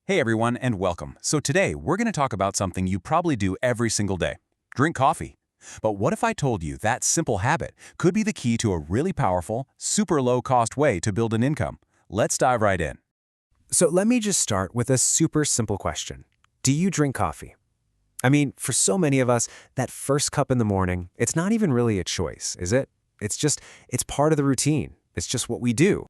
Hey everyone, and welcome. So today, we're going to talk about something you probably do every single day. Drink coffee. But what if I told you that simple habit could be the key to a really powerful, super low-cost way to build an income? Let's dive right in. So let me just start with a super simple question. Do you drink coffee? I mean, for so many of us, that first cup in the morning, it's not even really a choice, is it? It's part of the routine. It's just what we do.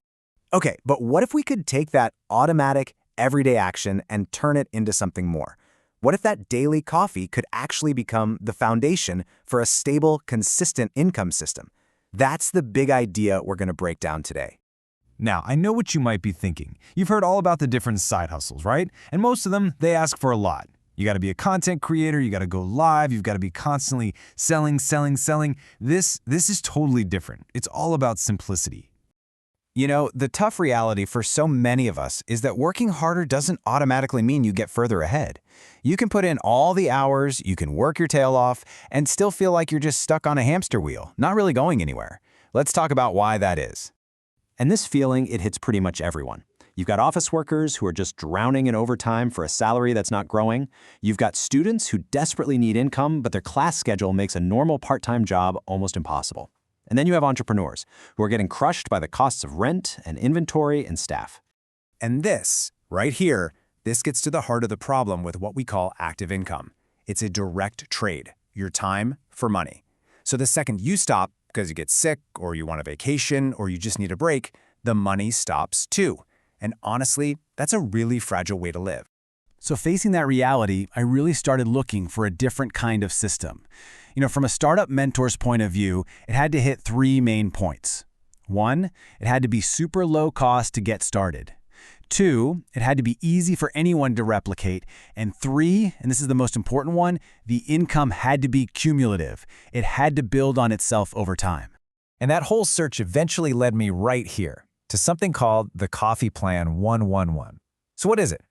Okay, but what if we could take that automatic, everyday action and turn it into something more? What if that daily coffee could actually become the foundation for a stable, consistent income system? That's the big idea we're going to break down today. Now, I know what you might be thinking. You've heard all about the different side hustles, right? And most of them, they ask for a lot. You got to be a content creator, you got to go live, you've got to be constantly selling. This is totally different. It's all about simplicity. You know, the tough reality for so many of us is that working harder doesn't automatically mean you get further ahead. You can put in all the hours, you can work your tail off, and still feel like you're just stuck on a hamster wheel, not really going anywhere. Let's talk about why that is. And this feeling, it hits pretty much everyone. You've got office workers who are just drowning in overtime for a salary that's not growing. You've got students who desperately need income, but their class schedule makes a normal part-time job almost impossible. And then you have entrepreneurs who are getting crushed by the costs of rent and inventory and staff. And this, right here, this gets to the heart of the problem with what we call active income. It's a direct trade, your time for money. So the second you stop because you get sick or you want a vacation or you just need a break, the money stops too. And honestly, that's a really fragile way to live. So facing that reality, I really started looking for a different kind of system. From a startup mentor's point of view, it had to hit three main points. One, it had to be super low cost to get started. Two, it had to be easy for anyone to replicate. And three, and this is the most important one, the income had to be cumulative. It had to build on itself over time. And that whole search eventually led me right here to something called the Coffee Plan 111. So what is it?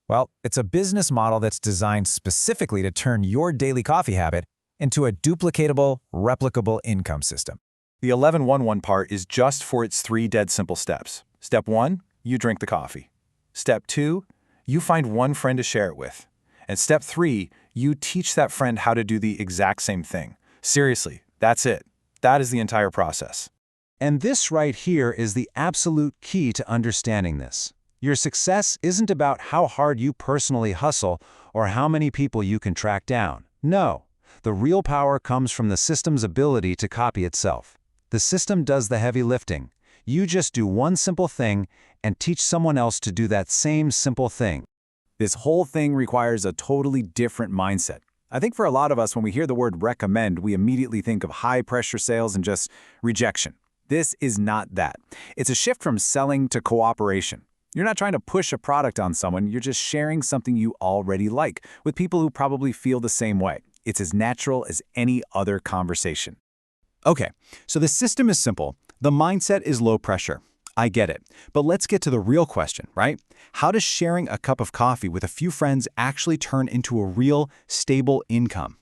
Well, it's a business model that's designed specifically to turn your daily coffee habit into a duplicatable, replicable income system. The 1111 part is just for its three dead simple steps. Step 1, you drink the coffee. Step 2, you find one friend to share it with. And step 3, you teach that friend how to do the exact same thing. Seriously, that's it. That is the entire process. And this right here is the absolute key to understanding this. Your success isn't about how hard you personally hustle or how many people you can track down. No, the real power comes from the system's ability to copy itself. The system does the heavy lifting. You just do one simple thing and teach someone else to do that same simple thing. This whole thing requires a totally different mindset. I think for a lot of us, when we hear the word recommend, we immediately think of high-pressure sales and just rejection. This is not that. It's a shift from selling to cooperation. You're not trying to push a product on someone, you're just sharing something you already like with people who probably feel the same way. It's as natural as any other conversation. Okay, so the system is simple. The mindset is low pressure. I get it. But let's get to the real question, right? How does sharing a cup of coffee with a few friends actually turn into a real, stable income?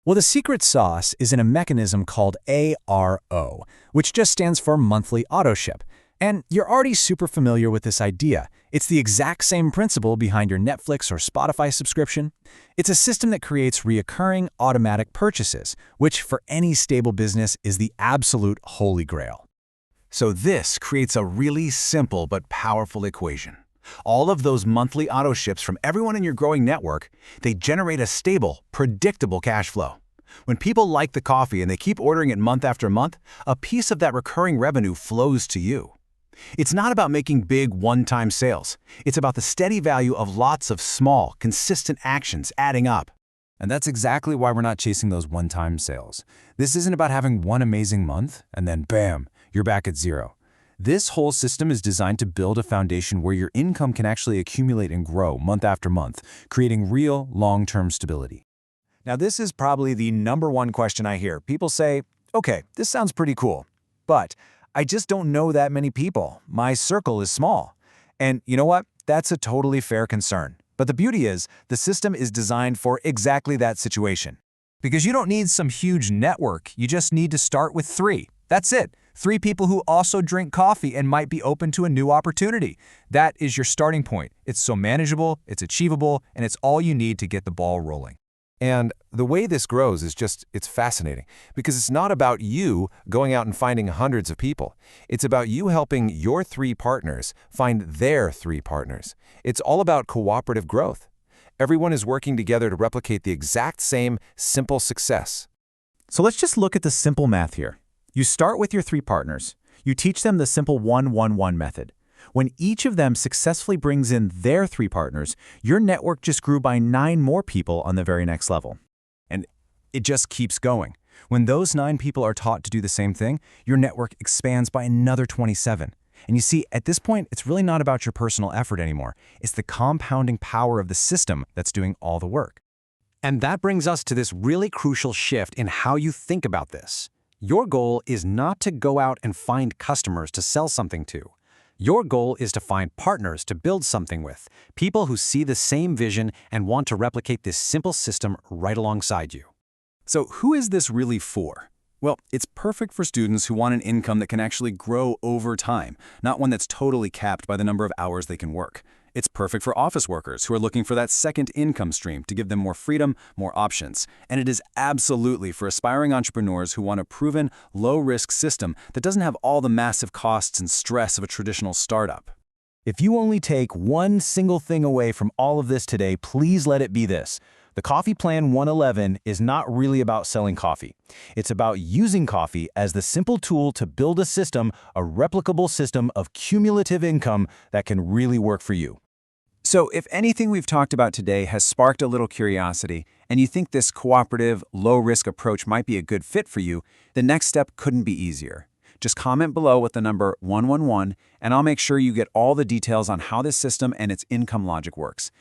Well, the secret sauce is in a mechanism called ARO, which just stands for monthly auto ship. And you're already super familiar with this idea. It's the exact same principle behind your Netflix or Spotify subscription. It's a system that creates reoccurring automatic purchases, which for any stable business is the absolute holy grail. So this creates a really simple but powerful equation. All of those monthly auto ships from everyone in your growing network, they generate a stable, predictable cash flow. When people like the coffee and they keep ordering it month after month, a piece of that recurring revenue flows to you. It's not about making big one-time sales. It's about the steady value of lots of small, consistent actions adding up. And that's exactly why we're not chasing those one-time sales. This isn't about having one amazing month and then bam, you're back at zero. This whole system is designed to build a foundation where your income can actually accumulate and grow month after month, creating real long-term stability. Now, this is probably the number one question I hear. People say, okay, this sounds pretty cool, but I just don't know that many people. My circle is small. And you know what? That's a totally fair concern. But the beauty is, the system is designed for exactly that situation. Because you don't need some huge network, you just need to start with 3. That's it. 3 people who also drink coffee and might be open to a new opportunity. That is your starting point. It's so manageable, it's achievable, and it's all you need to get the ball rolling. And the way this grows is it's fascinating because it's not about you going out and finding hundreds of people. It's about you helping your 3 partners find their 3 partners. It's all about cooperative growth. Everyone is working together to replicate the exact same simple success. So let's just look at the simple math here. You start with your 3 partners. You teach them the simple 1-1-1 method. When each of them successfully brings in their 3 partners, your network just grew by 9 more people on the very next level. And it just keeps going. When those 9 people are taught to do the same thing, your network expands by another 27. And you see, at this point, it's really not about your personal effort anymore. It's the compounding power of the system that's doing all the work. And that brings us to this really crucial shift in how you think about this. Your goal is not to go out and find customers to sell something to. Your goal is to find partners to build something with, people who see the same vision and want to replicate this simple system right alongside you. So who is this really for? Well, it's perfect for students who want an income that can actually grow over time, not one that's totally capped by the number of hours they can work. It's perfect for office workers who are looking for that second income stream to give them more freedom, more options. And it is absolutely for aspiring entrepreneurs who want a proven, low-risk system that doesn't have all the massive costs and stress of a traditional startup. If you only take one single thing away from all of this today, please let it be this. The Coffee Plan 111 is not really about selling coffee. It's about using coffee as the simple tool to build a system, a replicable system of cumulative income that can really work for you. So if anything we've talked about today has sparked a little curiosity, and you think this cooperative, low-risk approach might be a good fit for you, the next step couldn't be easier. Just comment below with the number 111, and I'll make sure you get all the details on how this system and its income logic works.